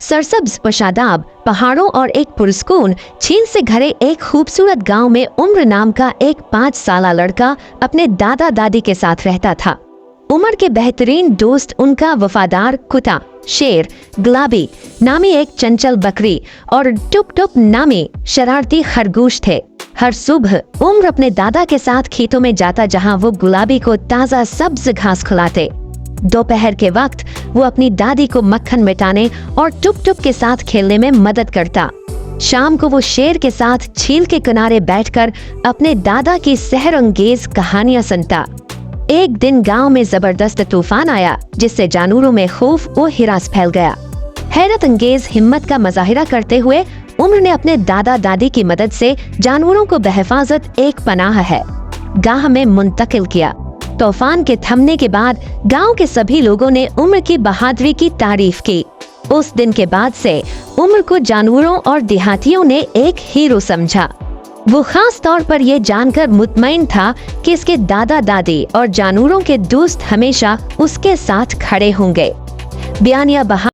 सरसब्ज पशादाब पहाड़ों और एक पुरस्कून छीन से घरे एक खूबसूरत गांव में उम्र नाम का एक 5 साला लड़का अपने दादा दादी के साथ रहता था। उमर के बेहतरीन दोस्त उनका वफादार कुत्ता शेर, गुलाबी नामी एक चंचल बकरी और टुप टुप नामी शरारती खरगोश थे। हर सुबह उम्र अपने दादा के साथ खेतों में जाता, जहां वो गुलाबी को ताज़ा सब्ज घास खिलाते। दोपहर के वक्त वो अपनी दादी को मक्खन मिटाने और टुप टुप के साथ खेलने में मदद करता। शाम को वो शेर के साथ झील के किनारे बैठकर अपने दादा की सहरंगेज कहानियां सुनता। एक दिन गांव में जबरदस्त तूफान आया, जिससे जानवरों में खौफ और हिरास फैल गया। हैरत अंगेज हिम्मत का मुजाहिरा करते हुए उम्र ने अपने दादा दादी की मदद से जानवरों को बहिफाजत एक पनाह है गाह में मुंतकिल किया। तूफान के थमने के बाद गांव के सभी लोगों ने उम्र की बहादुरी की तारीफ की। उस दिन के बाद से उम्र को जानवरों और देहातियों ने एक हीरो समझा। वो खास तौर पर यह जानकर मुतमईन था कि इसके दादा दादी और जानवरों के दोस्त हमेशा उसके साथ खड़े होंगे। बयानिया